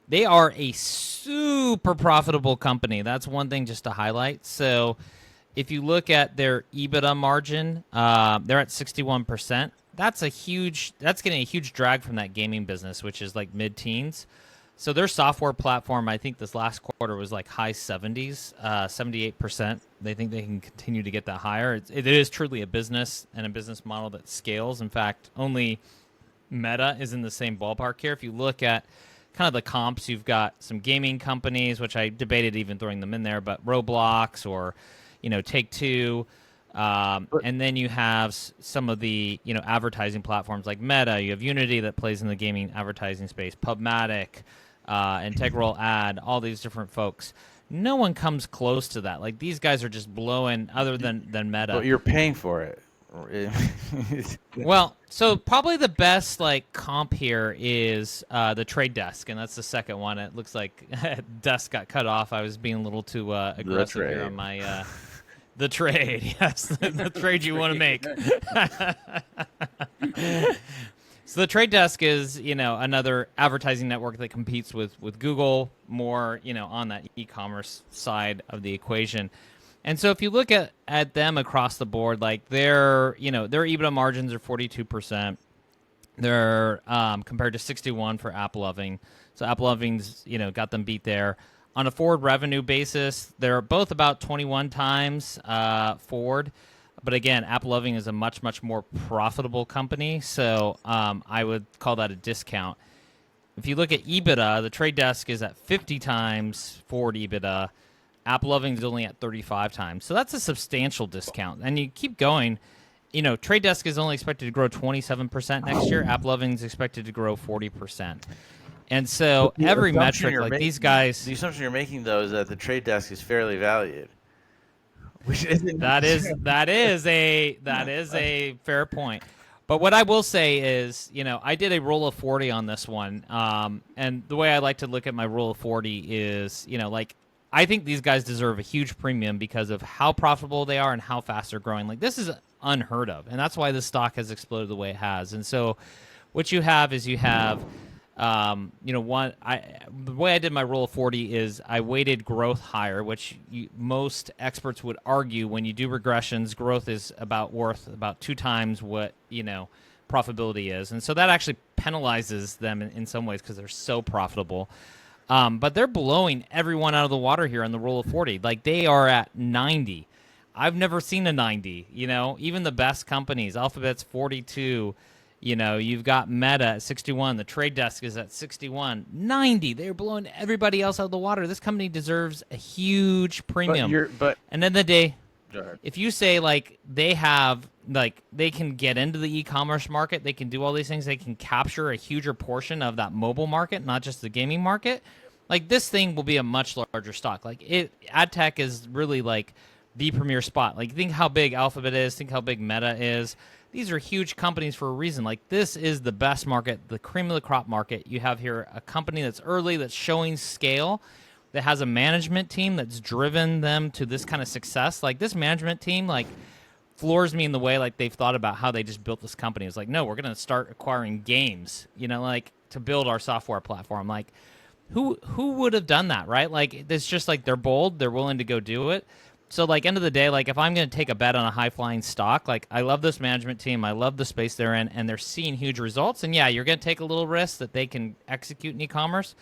They are a super profitable company. That's one thing just to highlight. So if you look at their EBITDA margin, they're at 61%. That's getting a huge drag from that gaming business, which is like mid-teens. So their software platform, I think this last quarter was like high 70s, 78%. They think they can continue to get that higher. It is truly a business and a business model that scales. In fact, only Meta is in the same ballpark here. If you look at kind of the comps, you've got some gaming companies, which I debated even throwing them in there, but Roblox or, Take-Two. And then you have some of the, advertising platforms like Meta. You have Unity that plays in the gaming advertising space, Pubmatic, Integral Ad, all these different folks. No one comes close to that. Like, these guys are just blowing, other than Meta. But you're paying for it. Well, so probably the best comp here is the Trade Desk, and that's the second one. It looks like Desk got cut off. I was being a little too aggressive here on my the trade. Yes, the trade you want to make. So the Trade Desk is, another advertising network that competes with Google more, on that e-commerce side of the equation. And so if you look at them across the board, like their EBITDA margins are 42%. They're compared to 61 for AppLovin. So AppLovin's, got them beat there. On a forward revenue basis, they're both about 21 times forward. But again, AppLovin is a much, much more profitable company. So I would call that a discount. If you look at EBITDA, the Trade Desk is at 50 times forward EBITDA. AppLovin is only at 35 times. So that's a substantial discount. And you keep going. Trade Desk is only expected to grow 27% next year. AppLovin is expected to grow 40%. And so every metric, like these guys... The assumption you're making, though, is that the Trade Desk is fairly valued. Which isn't that is a fair point. But what I will say is, I did a rule of 40 on this one. And the way I like to look at my rule of 40 is, I think these guys deserve a huge premium because of how profitable they are and how fast they're growing. Like, this is unheard of, and that's why the stock has exploded the way it has. And so what you have is the way I did my Rule of 40 is I weighted growth higher, which most experts would argue when you do regressions, growth is worth about 2 times what, profitability is. And so that actually penalizes them in some ways because they're so profitable. But they're blowing everyone out of the water here on the Rule of 40. Like, they are at 90. I've never seen a 90, even the best companies. Alphabet's 42. You've got Meta at 61. The Trade Desk is at 61. 90. They're blowing everybody else out of the water. This company deserves a huge premium. And then the day, if you say, like, they can get into the e-commerce market, they can do all these things, they can capture a huger portion of that mobile market, not just the gaming market, like, this thing will be a much larger stock. Like, ad tech is really, like, the premier spot. Like, think how big Alphabet is, think how big Meta is. These are huge companies for a reason. Like, this is the best market, the cream of the crop market. You have here a company that's early, that's showing scale, that has a management team that's driven them to this kind of success. Like, this management team, like, floors me in the way, like, they've thought about how they just built this company. It's like, no, we're going to start acquiring games, like, to build our software platform. Like, who would have done that, right? Like, it's just like they're bold, they're willing to go do it. So, like, end of the day, like, if I'm going to take a bet on a high-flying stock, like, I love this management team, I love the space they're in, and they're seeing huge results. And, yeah, you're going to take a little risk that they can execute in e-commerce,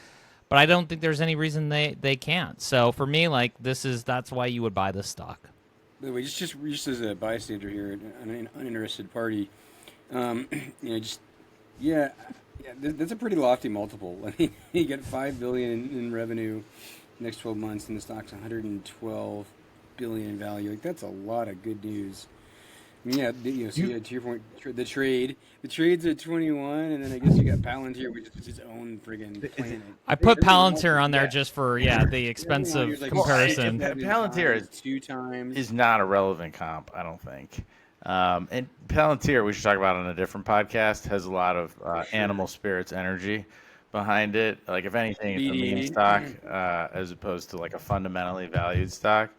but I don't think there's any reason they can't. So, for me, like, that's why you would buy this stock. By the way, just as a bystander here, an uninterested party, that's a pretty lofty multiple. I mean, you get $5 billion in revenue next 12 months, and the stock's $112 billion in value. Like, that's a lot of good news. I mean, to your point, the trade's at 21, and then I guess you got Palantir, which is its own friggin' planet. I put Palantir on there just for the expensive comparison. Palantir is 2 times. Is not a relevant comp, I don't think. And Palantir, we should talk about on a different podcast, has a lot of animal spirits energy behind it. Like, if anything, it's a meme stock as opposed to, like, a fundamentally valued stock.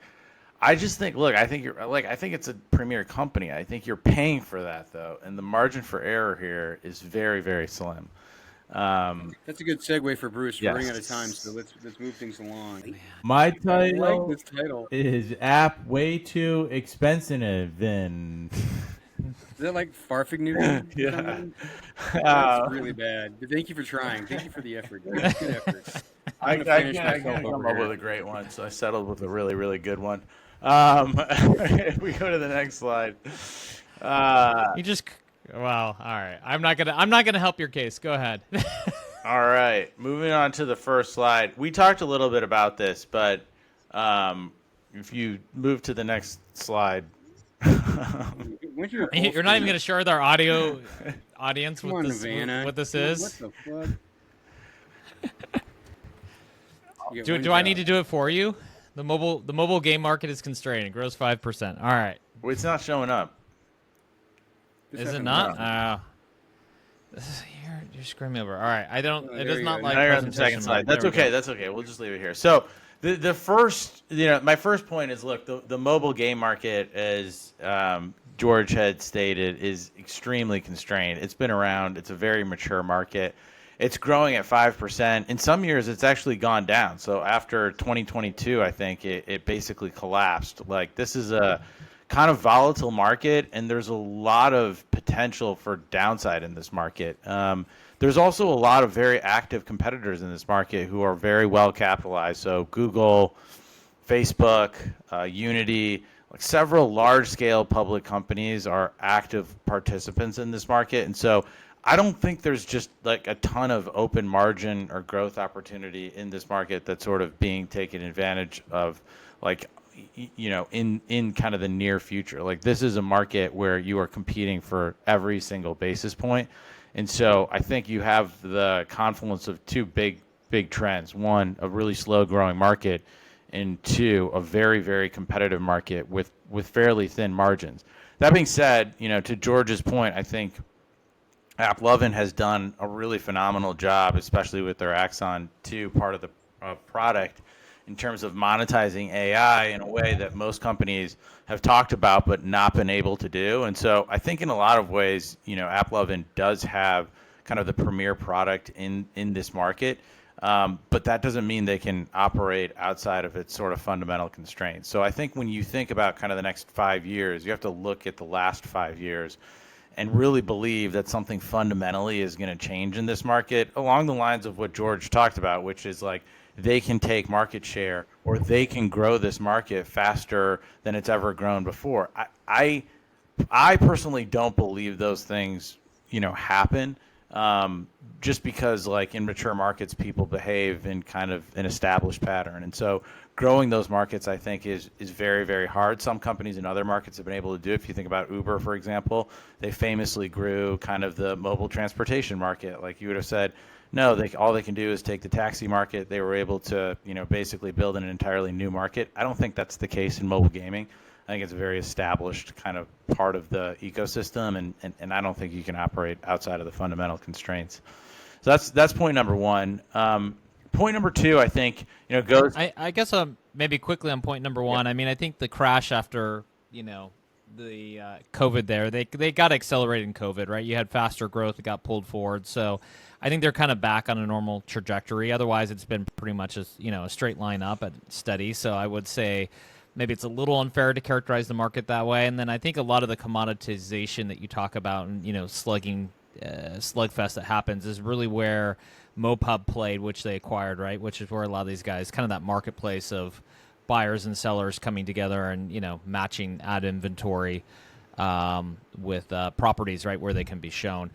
I just think, I think it's a premier company. I think you're paying for that, though, and the margin for error here is very, very slim. That's a good segue for Bruce. Yes. We're running out of time, so let's move things along. My I like this title. is app way too expensive. Is that like Farfignugan? Yeah. That's really bad. But thank you for trying. Thank you for the effort. Good effort. I can't come up with a great one, so I settled with a really, really good one. If we go to the next slide. All right. I'm not gonna help your case. Go ahead. All right, moving on to the first slide. We talked a little bit about this, but if you move to the next slide. You're not even gonna share with our audio audience what this is. What the fuck? Do I need to do it for you? The mobile game market is constrained. It grows 5%. All right. It's not showing up. Is it not? You're screwing me over. All right. I don't. It does not like. Now you're on the second slide. That's okay. That's okay. We'll just leave it here. So the first, my first point is, look, the mobile game market, as George had stated, is extremely constrained. It's been around. It's a very mature market. It's growing at 5%. In some years, it's actually gone down. So after 2022, I think it basically collapsed. Like, this is a kind of volatile market, and there's a lot of potential for downside in this market. There's also a lot of very active competitors in this market who are very well capitalized. So Google, Facebook, Unity, like several large-scale public companies are active participants in this market. And so I don't think there's just like a ton of open margin or growth opportunity in this market that's sort of being taken advantage of, like, in kind of the near future. Like, this is a market where you are competing for every single basis point. And so I think you have the confluence of two big trends. One, a really slow growing market, and two, a very, very competitive market with fairly thin margins. That being said, to George's point, I think AppLovin has done a really phenomenal job, especially with their Axon 2 part of the product, in terms of monetizing AI in a way that most companies have talked about but not been able to do. And so I think in a lot of ways, AppLovin does have kind of the premier product in this market. But that doesn't mean they can operate outside of its sort of fundamental constraints. So I think when you think about kind of the next 5 years, you have to look at the last 5 years and really believe that something fundamentally is going to change in this market along the lines of what George talked about, which is like they can take market share or they can grow this market faster than it's ever grown before. I personally don't believe those things, happen. Just because like in mature markets, people behave in kind of an established pattern. And so growing those markets, I think, is very, very hard. Some companies in other markets have been able to do it. If you think about Uber, for example, they famously grew kind of the mobile transportation market. Like you would have said, no, all they can do is take the taxi market. They were able to, basically build an entirely new market. I don't think that's the case in mobile gaming. I think it's a very established kind of part of the ecosystem, and I don't think you can operate outside of the fundamental constraints. So that's point number one. Point number two, I think, goes. I guess maybe quickly on point number one. I mean, I think the crash after the COVID there, they got accelerated in COVID, right? You had faster growth, it got pulled forward. So I think they're kind of back on a normal trajectory. Otherwise, it's been pretty much a straight line up at steady. So I would say maybe it's a little unfair to characterize the market that way. And then I think a lot of the commoditization that you talk about and, slugfest that happens is really where MoPub played, which they acquired, right? Which is where a lot of these guys, kind of that marketplace of buyers and sellers coming together and, matching ad inventory with properties, right, where they can be shown.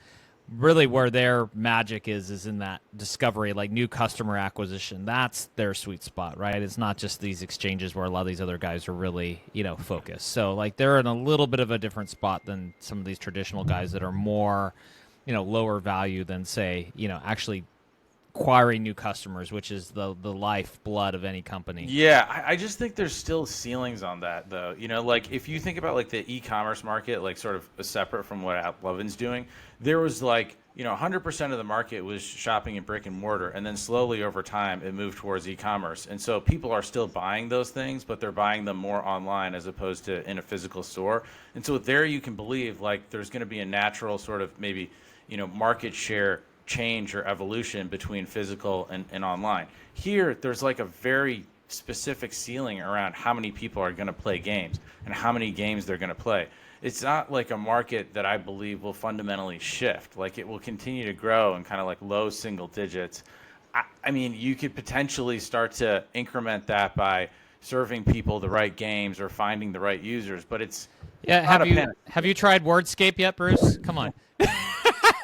Really where their magic is in that discovery, like new customer acquisition. That's their sweet spot, right? It's not just these exchanges where a lot of these other guys are really, focused. So like they're in a little bit of a different spot than some of these traditional guys that are more, lower value than say, actually acquiring new customers, which is the lifeblood of any company. Yeah, I just think there's still ceilings on that, though. Like if you think about like the e-commerce market, like sort of separate from what AppLovin's doing, there was like 100% of the market was shopping in brick and mortar, and then slowly over time it moved towards e-commerce. And so people are still buying those things, but they're buying them more online as opposed to in a physical store. And so there you can believe like there's going to be a natural sort of maybe market share change or evolution between physical and online. Here, there's like a very specific ceiling around how many people are going to play games and how many games they're going to play. It's not like a market that I believe will fundamentally shift. Like it will continue to grow in kind of like low single digits. I mean, you could potentially start to increment that by serving people the right games or finding the right users, but it's have you tried Wordscape yet, Bruce? Come on.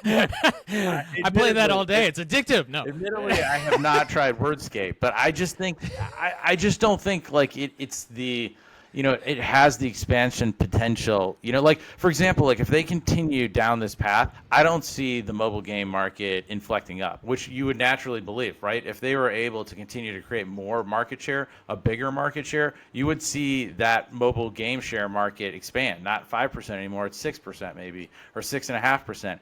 I play that all day. It's addictive. No. Admittedly, I have not tried Wordscape, but I just think I just don't think like it's the it has the expansion potential. Like for example, like if they continue down this path, I don't see the mobile game market inflecting up, which you would naturally believe, right? If they were able to continue to create more market share, a bigger market share, you would see that mobile game share market expand, not 5% anymore, it's 6% maybe, or 6.5%.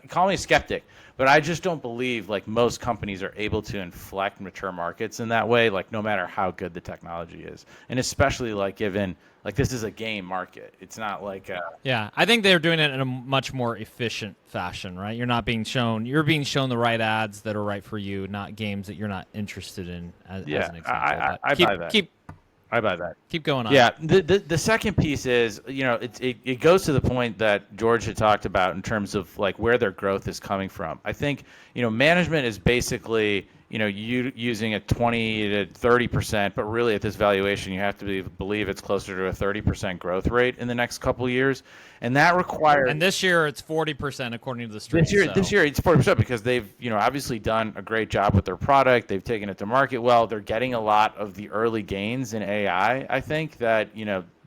Call me a skeptic, but I just don't believe like most companies are able to inflect mature markets in that way, like no matter how good the technology is. And especially like given like this is a game market. It's not like Yeah, I think they're doing it in a much more efficient fashion, right? You're being shown the right ads that are right for you, not games that you're not interested in as an example. I buy that. I buy that. Keep going on. Yeah. The second piece is, it goes to the point that George had talked about in terms of like where their growth is coming from. I think, management is basically, you using a 20 to 30%, but really at this valuation, you have to believe it's closer to a 30% growth rate in the next couple of years. And that requires. And this year it's 40% according to the street. This year it's 40% because they've, obviously done a great job with their product. They've taken it to market well. They're getting a lot of the early gains in AI, I think, that,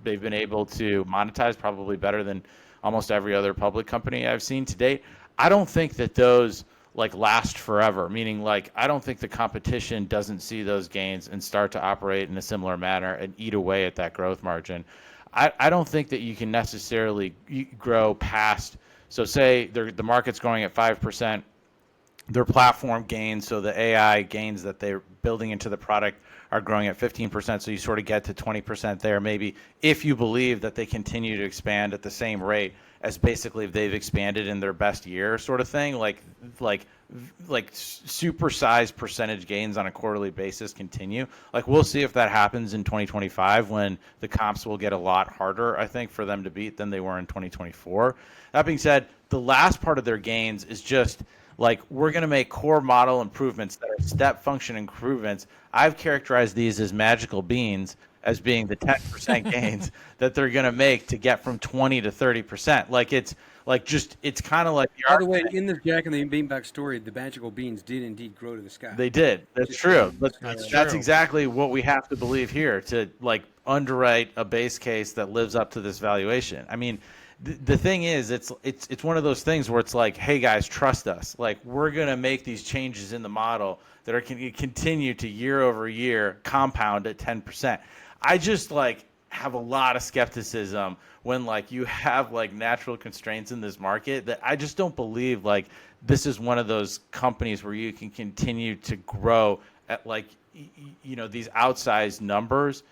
they've been able to monetize probably better than almost every other public company I've seen to date. I don't think that those like last forever, meaning like I don't think the competition doesn't see those gains and start to operate in a similar manner and eat away at that growth margin. I don't think that you can necessarily grow past. So say the market's growing at 5%, their platform gains, so the AI gains that they're building into the product are growing at 15%. So you sort of get to 20% there, maybe, if you believe that they continue to expand at the same rate as basically they've expanded in their best year, sort of thing, like supersized percentage gains on a quarterly basis continue. Like, we'll see if that happens in 2025, when the comps will get a lot harder, I think, for them to beat than they were in 2024. That being said, the last part of their gains is just like, we're going to make core model improvements that are step function improvements. I've characterized these as magical beans, as being the 10% gains that they're going to make to get from 20 to 30%. Like, it's kind of like By the way, in this Jack and the Beanstalk story, the magical beans did indeed grow to the sky. They did. That's true. But That's that's true. exactly what we have to believe here to like underwrite a base case that lives up to this valuation. I mean, the thing is, it's one of those things where it's like, hey guys, trust us. Like, we're gonna make these changes in the model that are can continue to year over year compound at 10%. I just like have a lot of skepticism when like you have like natural constraints in this market, that I just don't believe like this is one of those companies where you can continue to grow at like these outsized numbers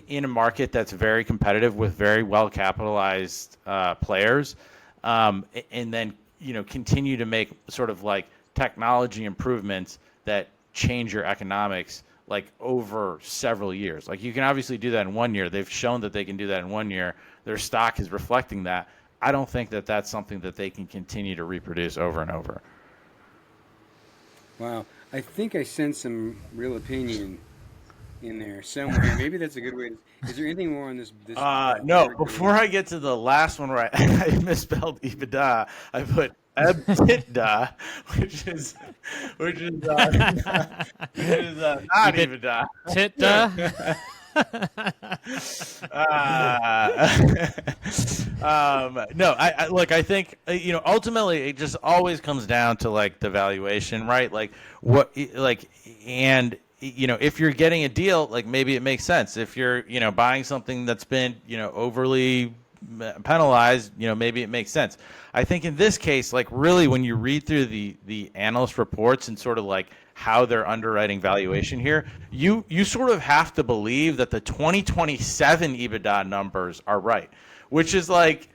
in a market that's very competitive with very well capitalized players, and then continue to make sort of like technology improvements that change your economics like over several years. Like, you can obviously do that in 1 year. They've shown that they can do that in 1 year. Their stock is reflecting that. I don't think that that's something that they can continue to reproduce over and over. Wow. I think I sense some real opinion in there somewhere. Maybe that's a good way to... Is there anything more on this No, before I get to the last one where I misspelled EBITDA, I put EBITDA, which is not EBITDA. Titda. No, I look, I think ultimately it just always comes down to like the valuation, right? Like if you're getting a deal, like maybe it makes sense. If you're buying something that's been overly penalized, maybe it makes sense. I think in this case, like, really, when you read through the analyst reports and sort of like how they're underwriting valuation here, you sort of have to believe that the 2027 EBITDA numbers are right, which is like,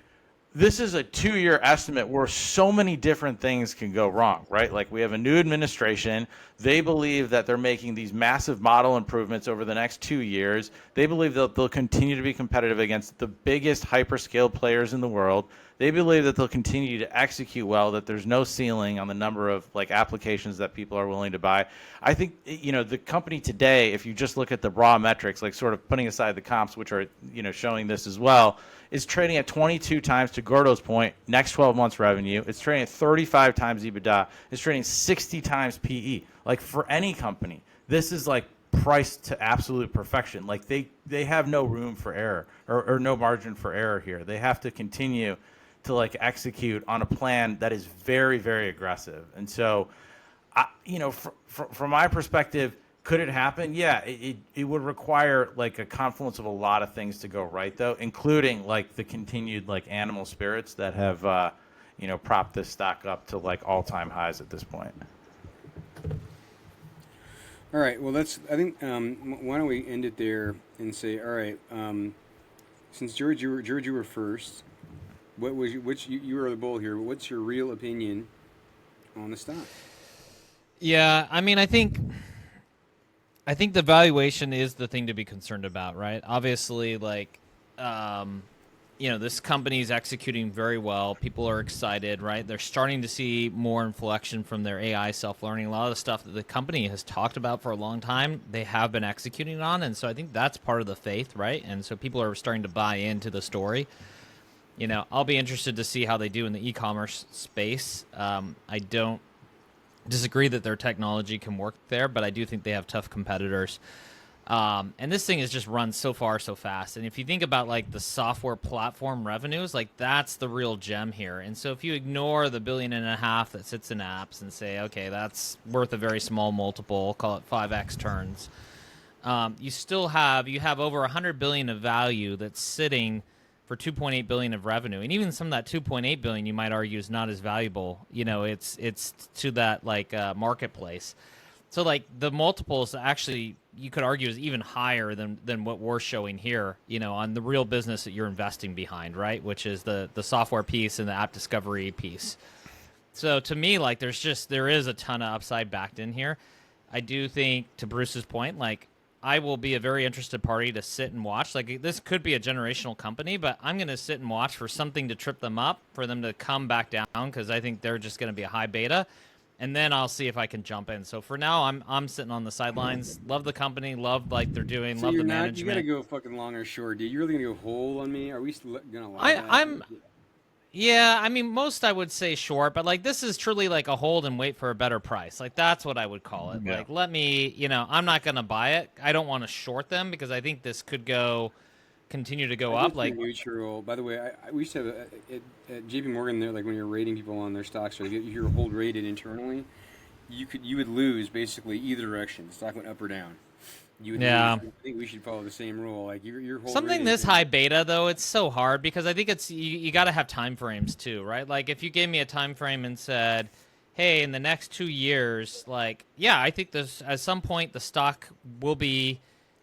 this is a 2-year estimate where so many different things can go wrong, right? Like, we have a new administration. They believe that they're making these massive model improvements over the next 2 years. They believe that they'll continue to be competitive against the biggest hyperscale players in the world. They believe that they'll continue to execute well, that there's no ceiling on the number of like applications that people are willing to buy. I think the company today, if you just look at the raw metrics, like sort of putting aside the comps, which are showing this as well, is trading at 22 times, to Gordo's point, next 12 months revenue. It's trading at 35 times EBITDA. It's trading 60 times PE. Like, for any company, this is like priced to absolute perfection. Like, they have no room for error or no margin for error here. They have to continue to like execute on a plan that is very, very aggressive. And so, from my perspective, could it happen? Yeah, it would require like a confluence of a lot of things to go right, though, including like the continued like animal spirits that have propped this stock up to like all-time highs at this point. All right. Well, I think why don't we end it there and say, all right, since George, you were first. You were the bull here, but what's your real opinion on the stock? Yeah, I mean, I think the valuation is the thing to be concerned about, right? Obviously, like, this company is executing very well. People are excited, right? They're starting to see more inflection from their AI self-learning. A lot of the stuff that the company has talked about for a long time, they have been executing on. And so I think that's part of the faith, right? And so people are starting to buy into the story. I'll be interested to see how they do in the e-commerce space. I don't disagree that their technology can work there, but I do think they have tough competitors. And this thing has just run so far so fast. And if you think about like the software platform revenues, like that's the real gem here. And so if you ignore the $1.5 billion that sits in apps and say, okay, that's worth a very small multiple, call it 5x turns, you have over $100 billion of value that's sitting for $2.8 billion of revenue. And even some of that $2.8 billion, you might argue, is not as valuable. It's to that like marketplace. So like the multiples actually, you could argue, is even higher than what we're showing here, on the real business that you're investing behind, right? Which is the software piece and the app discovery piece. So to me, like there is a ton of upside backed in here. I do think, to Bruce's point, like I will be a very interested party to sit and watch. Like this could be a generational company, but I'm going to sit and watch for something to trip them up, for them to come back down, because I think they're just going to be a high beta. And then I'll see if I can jump in. So for now, I'm sitting on the sidelines. Love the company. Love like they're doing. So love you're the not, management. you gotta go fucking long or short, dude. You're really gonna go whole on me? Are we still gonna allow that? Yeah, I mean, most I would say short, but like this is truly like a hold and wait for a better price. Like that's what I would call it. Yeah. Like let me, I'm not gonna buy it. I don't want to short them because I think this could continue to go I up. just Like think neutral. By the way, we used to have at JP Morgan there, like when you're rating people on their stocks, or you're hold rated internally, you would lose basically either direction. The stock went up or down. You would Yeah. lose. I think we should follow the same rule. Like you're hold something rated this high beta though, it's so hard because I think it's you got to have time frames too, right? Like if you gave me a time frame and said, "Hey, in the next 2 years, like yeah, I think this at some point the stock will be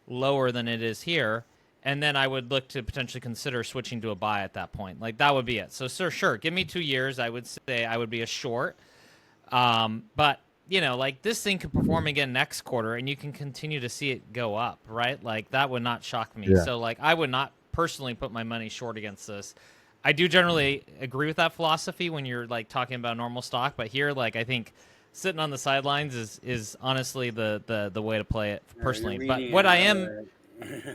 lower than it is here." And then I would look to potentially consider switching to a buy at that point. Like that would be it. So, sure, give me 2 years. I would say I would be a short. But like this thing could perform again next quarter, and you can continue to see it go up, right? Like that would not shock me. Yeah. So, like I would not personally put my money short against this. I do generally agree with that philosophy when you're like talking about normal stock, but here, like I think sitting on the sidelines is honestly the way to play it personally. But what I am.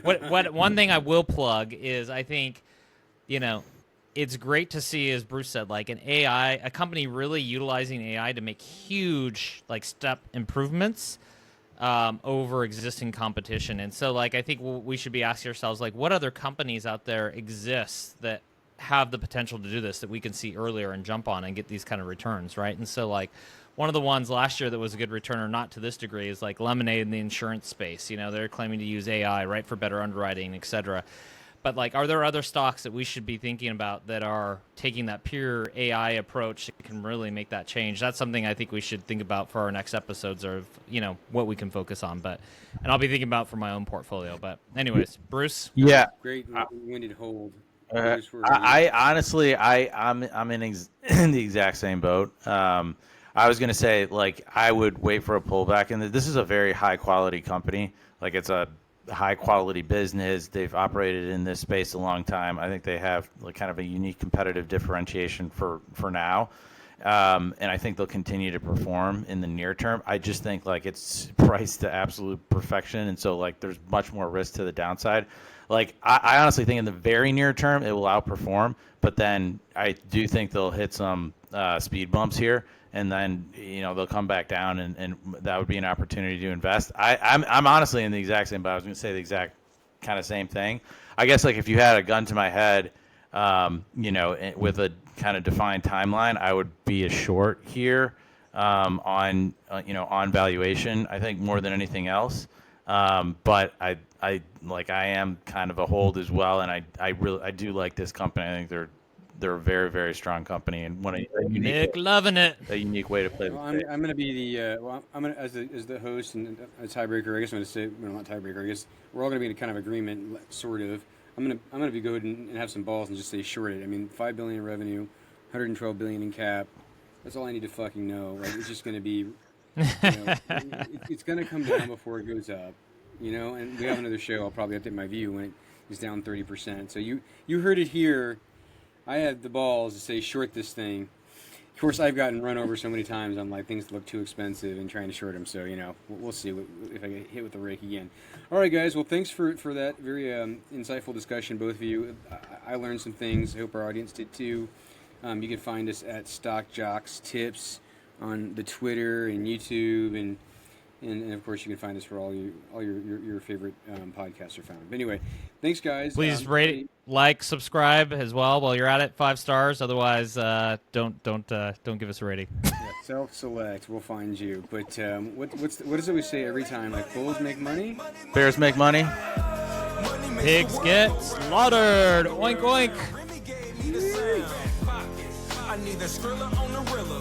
What one thing I will plug is I think, it's great to see, as Bruce said, like a company really utilizing AI to make huge like step improvements over existing competition. And so like I think we should be asking ourselves like what other companies out there exist that have the potential to do this that we can see earlier and jump on and get these kind of returns, right? And so like one of the ones last year that was a good returner, not to this degree, is like Lemonade in the insurance space. They're claiming to use AI, right, for better underwriting, et cetera. But like, are there other stocks that we should be thinking about that are taking that pure AI approach that can really make that change? That's something I think we should think about for our next episodes of, what we can focus on. And I'll be thinking about for my own portfolio. But anyways, Bruce? Yeah. Great winded hold. I honestly, I'm in the exact same boat. I was gonna say like I would wait for a pullback, and this is a very high quality company. Like it's a high quality business. They've operated in this space a long time. I think they have like kind of a unique competitive differentiation for now. And I think they'll continue to perform in the near term. I just think like it's priced to absolute perfection, and so like there's much more risk to the downside. Like I honestly think in the very near term it will outperform, but then I do think they'll hit some speed bumps here, and then they'll come back down, and that would be an opportunity to invest. I'm honestly in the exact same, but I was going to say the exact kind of same thing. I guess like if you had a gun to my head, with a kind of defined timeline, I would be a short here on valuation. I think more than anything else. But I am kind of a hold as well, and I do like this company. I think they're a very, very strong company, and Nick loving it. a unique way to play the Well, space. I'm going to be I'm going to as the host and a tiebreaker. I guess I'm going to say, well, not tiebreaker. I guess we're all going to be in kind of agreement, sort of. I'm going to be good and have some balls and just say short it. I mean, $5 billion in revenue, 112 billion in cap. That's all I need to fucking know. Like it's just going to be, it's going to come down before it goes up. And we have another show. I'll probably update my view when it is down 30%. So you heard it here. I had the balls to say short this thing. Of course, I've gotten run over so many times on like things that look too expensive and trying to short them. So we'll see if I get hit with the rake again. All right, guys. Well, thanks for that very insightful discussion, both of you. I learned some things. I hope our audience did too. You can find us at Stock Jocks Tips on the Twitter and YouTube, and of course you can find us for all your favorite podcasts are found. But anyway, thanks guys. Please rate, like, subscribe as well while you're at it. 5 stars. Otherwise, don't give us a rating. Yeah, self-select. We'll find you. But what does it we say every time? Like bulls make money. Bears make money. Pigs get slaughtered. Oink oink. I need the Skrilla on the Rilla.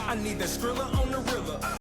I need the Skrilla on the Rilla.